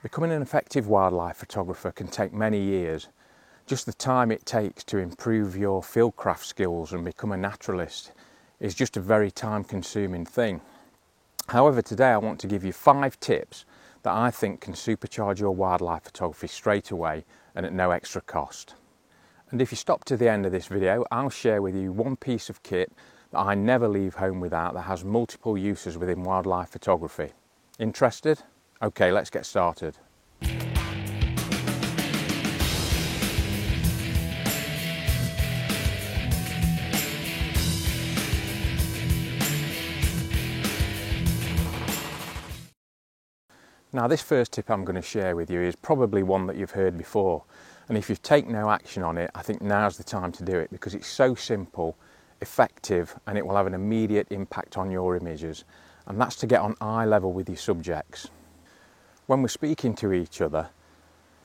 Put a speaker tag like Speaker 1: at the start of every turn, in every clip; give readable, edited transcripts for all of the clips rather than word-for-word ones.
Speaker 1: Becoming an effective wildlife photographer can take many years. Just the time it takes to improve your fieldcraft skills and become a naturalist is just a very time-consuming thing. However, today I want to give you 5 tips that I think can supercharge your wildlife photography straight away and at no extra cost. And if you stop to the end of this video, I'll share with you one piece of kit that I never leave home without that has multiple uses within wildlife photography. Interested? Okay, let's get started. Now, this first tip I'm going to share with you is probably one that you've heard before, and if you've taken no action on it, I think now's the time to do it because it's so simple, effective, and it will have an immediate impact on your images, and that's to get on eye level with your subjects. When we're speaking to each other,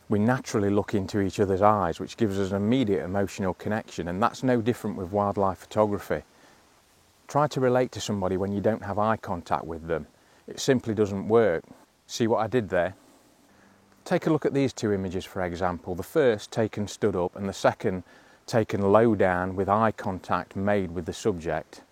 Speaker 1: we naturally look into each other's eyes, which gives us an immediate emotional connection, and that's no different with wildlife photography. Try to relate to somebody when you don't have eye contact with them. It simply doesn't work. See what I did there? Take a look at these 2 images, for example. The first taken stood up and the second taken low down with eye contact made with the subject.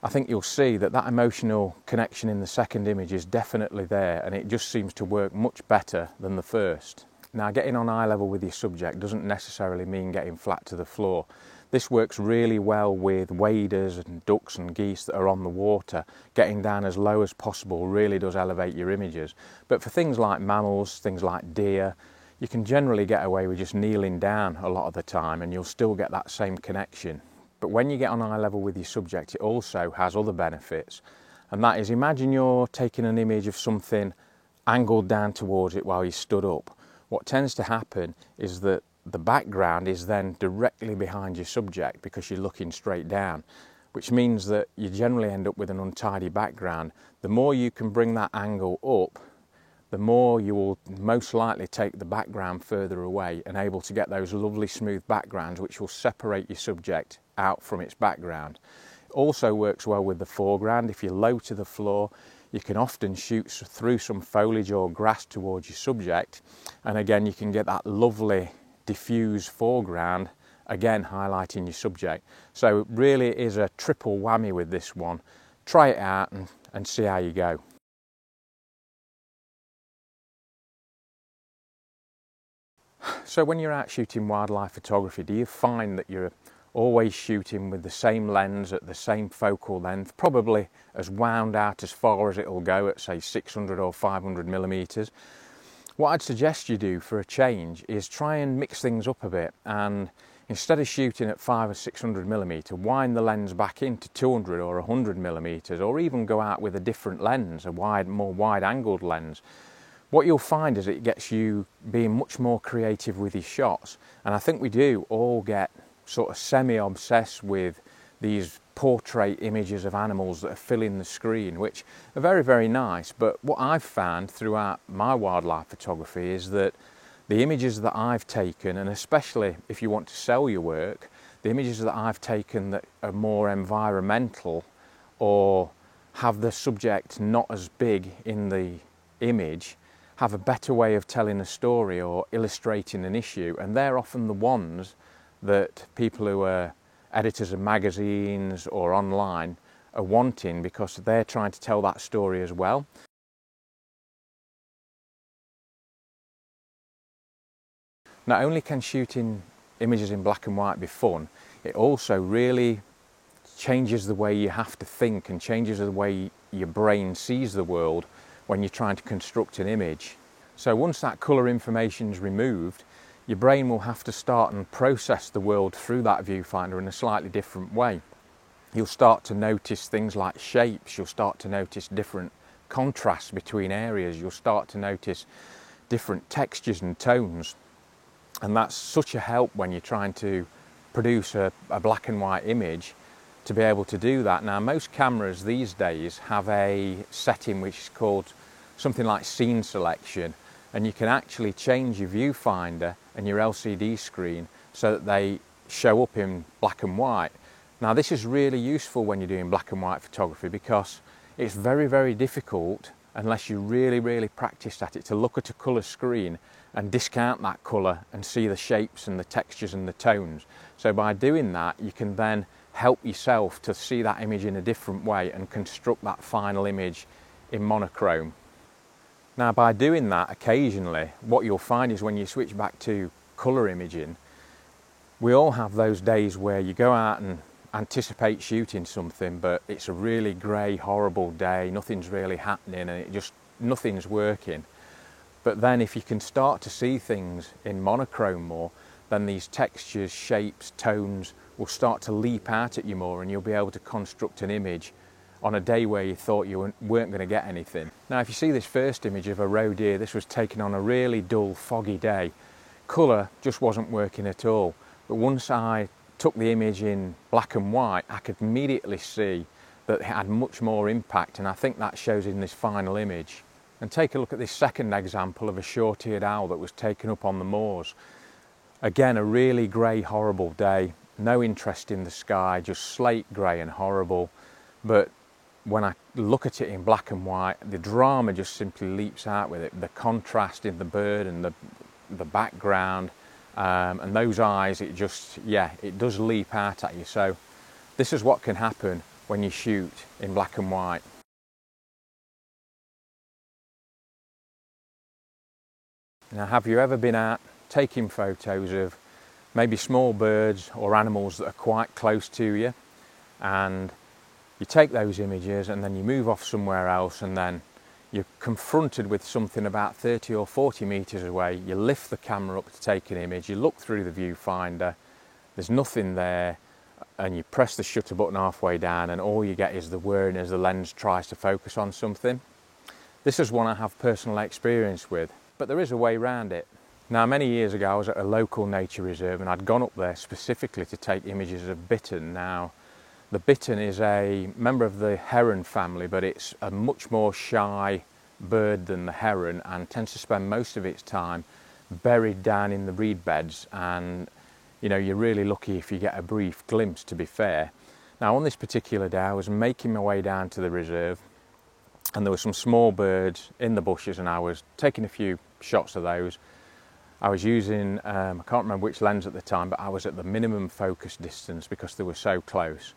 Speaker 1: I think you'll see that that emotional connection in the second image is definitely there, and it just seems to work much better than the first. Now, getting on eye level with your subject doesn't necessarily mean getting flat to the floor. This works really well with waders and ducks and geese that are on the water. Getting down as low as possible really does elevate your images. But for things like mammals, things like deer, you can generally get away with just kneeling down a lot of the time and you'll still get that same connection. But when you get on eye level with your subject, it also has other benefits. And that is, imagine you're taking an image of something angled down towards it while you stood up. What tends to happen is that the background is then directly behind your subject because you're looking straight down, which means that you generally end up with an untidy background. The more you can bring that angle up, the more you will most likely take the background further away and able to get those lovely smooth backgrounds which will separate your subject out from its background. It also works well with the foreground. If you're low to the floor, you can often shoot through some foliage or grass towards your subject, and again you can get that lovely diffuse foreground, again highlighting your subject. So it really is a triple whammy with this one. Try it out and see how you go. So when you're out shooting wildlife photography, do you find that you're always shooting with the same lens at the same focal length, probably as wound out as far as it'll go at say 600 or 500 millimeters? What I'd suggest you do for a change is try and mix things up a bit, and instead of shooting at 500 or 600 millimeter, wind the lens back into 200 or 100 millimeters, or even go out with a different lens, a more wide-angled lens. What you'll find is it gets you being much more creative with your shots, and I think we do all get sort of semi-obsessed with these portrait images of animals that are filling the screen, which are very, very nice. But what I've found throughout my wildlife photography is that the images that I've taken, and especially if you want to sell your work, the images that I've taken that are more environmental or have the subject not as big in the image, have a better way of telling a story or illustrating an issue, and they're often the ones that people who are editors of magazines or online are wanting because they're trying to tell that story as well. Not only can shooting images in black and white be fun, it also really changes the way you have to think and changes the way your brain sees the world when you're trying to construct an image. So once that colour information is removed, your brain will have to start and process the world through that viewfinder in a slightly different way. You'll start to notice things like shapes, you'll start to notice different contrasts between areas, you'll start to notice different textures and tones. And that's such a help when you're trying to produce a black and white image, to be able to do that. Now, most cameras these days have a setting which is called something like scene selection, and you can actually change your viewfinder and your LCD screen so that they show up in black and white. Now, this is really useful when you're doing black and white photography because it's very, very difficult unless you really practiced at it, to look at a colour screen and discount that colour and see the shapes and the textures and the tones. So by doing that, you can then help yourself to see that image in a different way and construct that final image in monochrome. Now, by doing that occasionally, what you'll find is when you switch back to colour imaging, we all have those days where you go out and anticipate shooting something, but it's a really grey, horrible day, nothing's really happening and nothing's working. But then if you can start to see things in monochrome more, then these textures, shapes, tones will start to leap out at you more, and you'll be able to construct an image on a day where you thought you weren't going to get anything. Now, if you see this first image of a roe deer, this was taken on a really dull, foggy day. Colour just wasn't working at all. But once I took the image in black and white, I could immediately see that it had much more impact, and I think that shows in this final image. And take a look at this second example of a short-eared owl that was taken up on the moors. Again, a really grey, horrible day, no interest in the sky, just slate grey and horrible. But when I look at it in black and white, the drama just simply leaps out with it. The contrast in the bird and the background, and those eyes, it does leap out at you. So this is what can happen when you shoot in black and white. Now, have you ever been out taking photos of maybe small birds or animals that are quite close to you, and you take those images and then you move off somewhere else, and then you're confronted with something about 30 or 40 metres away, you lift the camera up to take an image, you look through the viewfinder, there's nothing there, and you press the shutter button halfway down and all you get is the whirring as the lens tries to focus on something. This is one I have personal experience with, but there is a way around it. Now, many years ago I was at a local nature reserve and I'd gone up there specifically to take images of bittern. Now, the bittern is a member of the heron family, but it's a much more shy bird than the heron and tends to spend most of its time buried down in the reed beds, and you know, you're really lucky if you get a brief glimpse, to be fair. Now, on this particular day I was making my way down to the reserve and there were some small birds in the bushes and I was taking a few shots of those. I was using, I can't remember which lens at the time, but I was at the minimum focus distance because they were so close.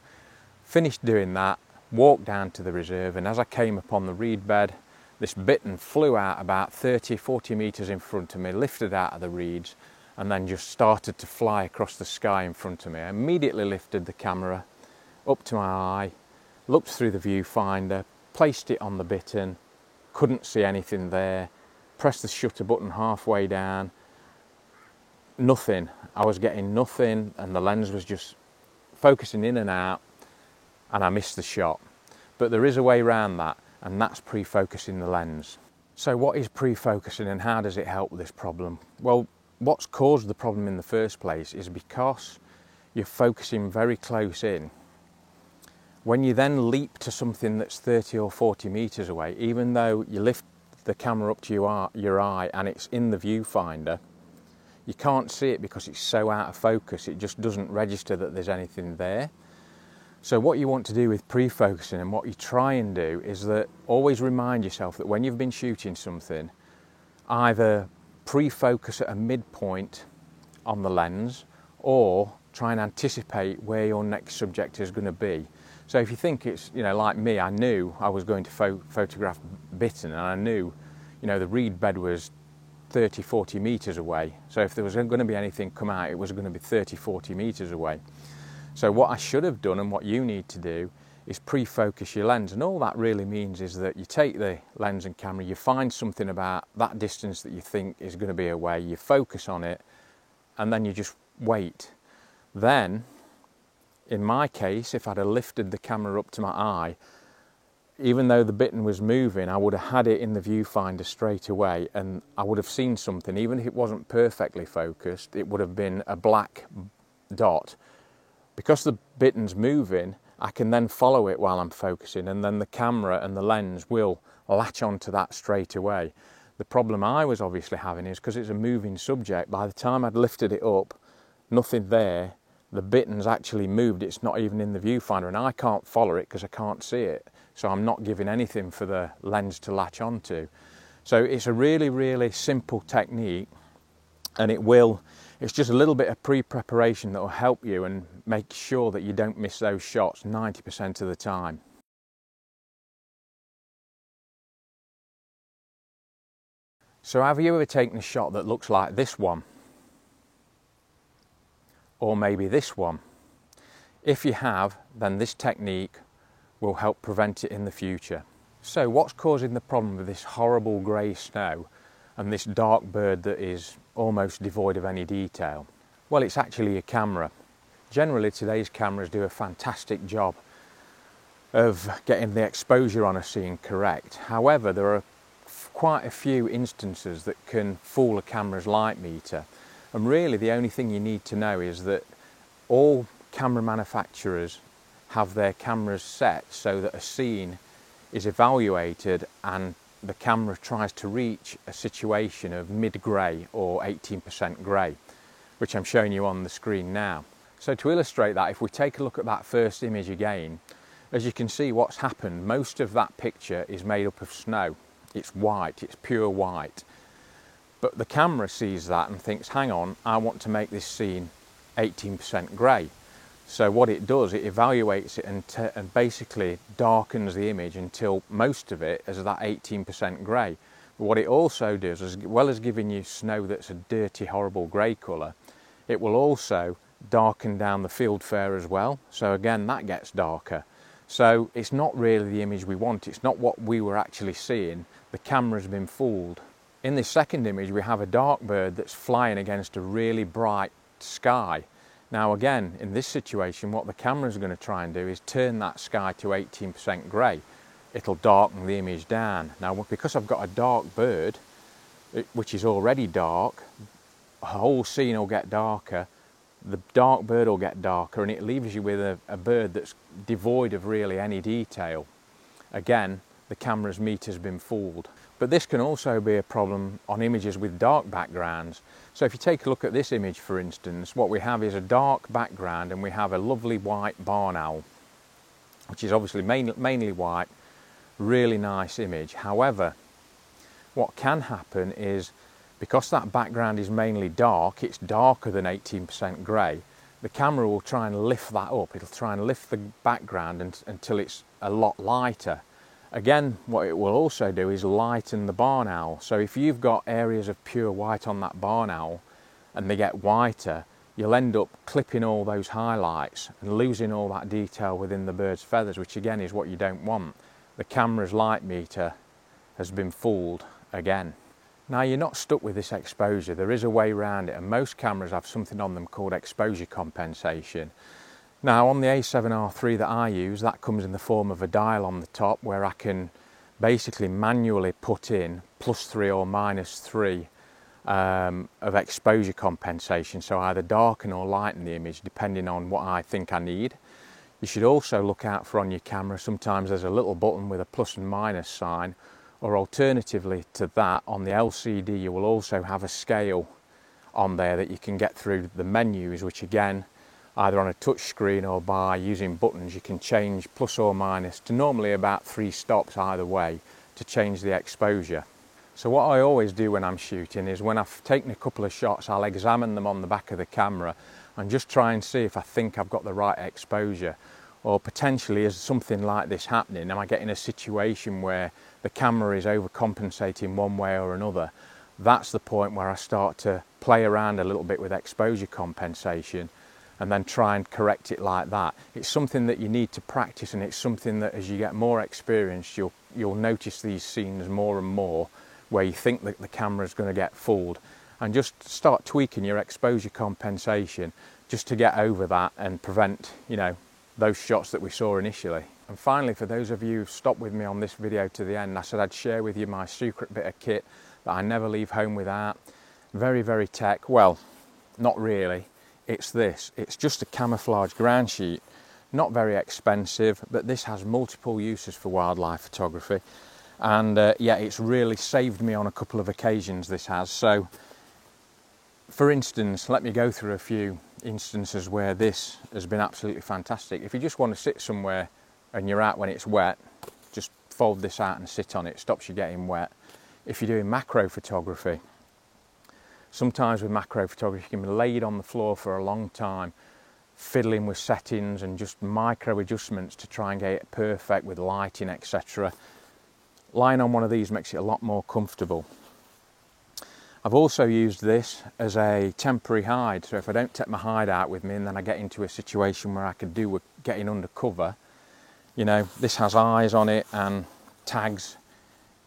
Speaker 1: Finished doing that, walked down to the reserve, and as I came upon the reed bed, this bittern flew out about 30-40 metres in front of me, lifted out of the reeds, and then just started to fly across the sky in front of me. I immediately lifted the camera up to my eye, looked through the viewfinder, placed it on the bittern, couldn't see anything there, pressed the shutter button halfway down, nothing. I was getting nothing, and the lens was just focusing in and out, and I missed the shot. But there is a way around that, and that's pre-focusing the lens. So what is pre-focusing and how does it help with this problem? Well, what's caused the problem in the first place is because you're focusing very close in. When you then leap to something that's 30 or 40 metres away, even though you lift the camera up to your eye and it's in the viewfinder, you can't see it because it's so out of focus, it just doesn't register that there's anything there. So what you want to do with pre-focusing, and what you try and do, is that always remind yourself that when you've been shooting something, either pre-focus at a midpoint on the lens or try and anticipate where your next subject is going to be. So if you think it's, you know, like me, I knew I was going to photograph bittern, and I knew, you know, the reed bed was 30-40 metres away. So if there was going to be anything come out, it was going to be 30-40 metres away. So what I should have done, and what you need to do, is pre-focus your lens. And all that really means is that you take the lens and camera, you find something about that distance that you think is going to be away, you focus on it, and then you just wait. Then, in my case, if I'd have lifted the camera up to my eye, even though the bittern was moving, I would have had it in the viewfinder straight away, and I would have seen something. Even if it wasn't perfectly focused, it would have been a black dot. Because the bittern's moving, I can then follow it while I'm focusing, and then the camera and the lens will latch onto that straight away. The problem I was obviously having is because it's a moving subject, by the time I'd lifted it up, nothing there, the bittern's actually moved, it's not even in the viewfinder, and I can't follow it because I can't see it. so I'm not giving anything for the lens to latch onto. So it's a really, really simple technique, and it's just a little bit of pre-preparation that will help you and make sure that you don't miss those shots 90% of the time. So have you ever taken a shot that looks like this one? Or maybe this one? If you have, then this technique will help prevent it in the future. So what's causing the problem with this horrible grey snow and this dark bird that is almost devoid of any detail? Well, it's actually your camera. Generally, today's cameras do a fantastic job of getting the exposure on a scene correct. However, there are quite a few instances that can fool a camera's light meter. And really the only thing you need to know is that all camera manufacturers have their cameras set so that a scene is evaluated and the camera tries to reach a situation of mid-grey or 18% grey, which I'm showing you on the screen now. So to illustrate that, if we take a look at that first image again, as you can see what's happened, most of that picture is made up of snow. It's white, it's pure white. But the camera sees that and thinks, hang on, I want to make this scene 18% grey. So what it does, it evaluates it and basically darkens the image until most of it is that 18% grey. But what it also does, as well as giving you snow that's a dirty, horrible grey colour, it will also darken down the field fare as well. So again, that gets darker. So it's not really the image we want. It's not what we were actually seeing. The camera's been fooled. In this second image, we have a dark bird that's flying against a really bright sky. Now again, in this situation, what the camera's going to try and do is turn that sky to 18% grey. It'll darken the image down. Now, because I've got a dark bird, which is already dark, the whole scene will get darker, the dark bird will get darker, and it leaves you with a bird that's devoid of really any detail. Again, the camera's meter's been fooled. But this can also be a problem on images with dark backgrounds. So if you take a look at this image, for instance, what we have is a dark background and we have a lovely white barn owl, which is obviously mainly white, really nice image. However, what can happen is, because that background is mainly dark, it's darker than 18% grey, the camera will try and lift that up. It'll try and lift the background until it's a lot lighter. Again, what it will also do is lighten the barn owl. So if you've got areas of pure white on that barn owl and they get whiter, you'll end up clipping all those highlights and losing all that detail within the bird's feathers, which again is what you don't want. The camera's light meter has been fooled again. Now, you're not stuck with this exposure. There is a way around it, and most cameras have something on them called exposure compensation. Now, on the A7R III that I use, that comes in the form of a dial on the top where I can basically manually put in +3 or -3 of exposure compensation, so either darken or lighten the image depending on what I think I need. You should also look out for on your camera, sometimes there's a little button with a plus and minus sign, or alternatively to that, on the LCD you will also have a scale on there that you can get through the menus, which again, either on a touch screen or by using buttons, you can change plus or minus to normally about 3 stops either way to change the exposure. So what I always do when I'm shooting is, when I've taken a couple of shots, I'll examine them on the back of the camera and just try and see if I think I've got the right exposure, or potentially is something like this happening? Am I getting a situation where the camera is overcompensating one way or another? That's the point where I start to play around a little bit with exposure compensation and then try and correct it like that. It's something that you need to practice, and it's something that as you get more experience, you'll notice these scenes more and more where you think that the camera's going to get fooled, and just start tweaking your exposure compensation just to get over that and prevent, you know, those shots that we saw initially. And finally, for those of you who've stopped with me on this video to the end, I said I'd share with you my secret bit of kit that I never leave home without. Very, very tech. Well, not really. It's this. It's just a camouflage ground sheet. Not very expensive, but this has multiple uses for wildlife photography. And yeah, it's really saved me on a couple of occasions, this has. So, for instance, let me go through a few instances where this has been absolutely fantastic. If you just want to sit somewhere and you're out when it's wet, fold this out and sit on it, stops you getting wet. If you're doing macro photography, sometimes with macro photography you can be laid on the floor for a long time, fiddling with settings and just micro adjustments to try and get it perfect with lighting, etc. Lying on one of these makes it a lot more comfortable. I've also used this as a temporary hide, so if I don't take my hide out with me and then I get into a situation where I could do with getting under cover, you know, this has eyes on it and tags.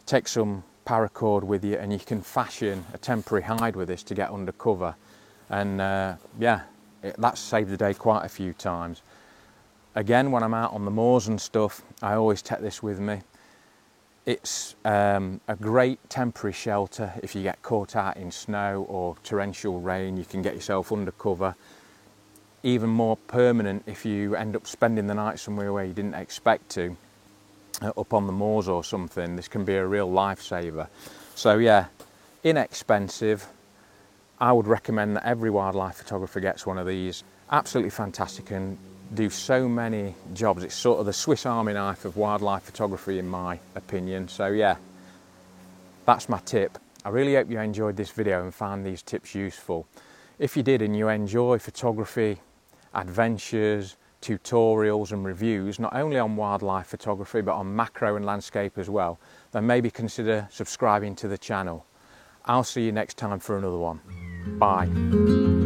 Speaker 1: Take some paracord with you and you can fashion a temporary hide with this to get under cover, and that's saved the day quite a few times. Again, when I'm out on the moors and stuff, I always take this with me. It's a great temporary shelter if you get caught out in snow or torrential rain. You can get yourself under cover. Even more permanent if you end up spending the night somewhere where you didn't expect to, up on the moors or something. This can be a real lifesaver. So yeah, inexpensive. I would recommend that every wildlife photographer gets one of these. Absolutely fantastic and do so many jobs. It's sort of the Swiss Army knife of wildlife photography in my opinion. So yeah, that's my tip. I really hope you enjoyed this video and found these tips useful. If you did and you enjoy photography, adventures, tutorials and reviews, not only on wildlife photography but on macro and landscape as well, then maybe consider subscribing to the channel. I'll see you next time for another one. Bye.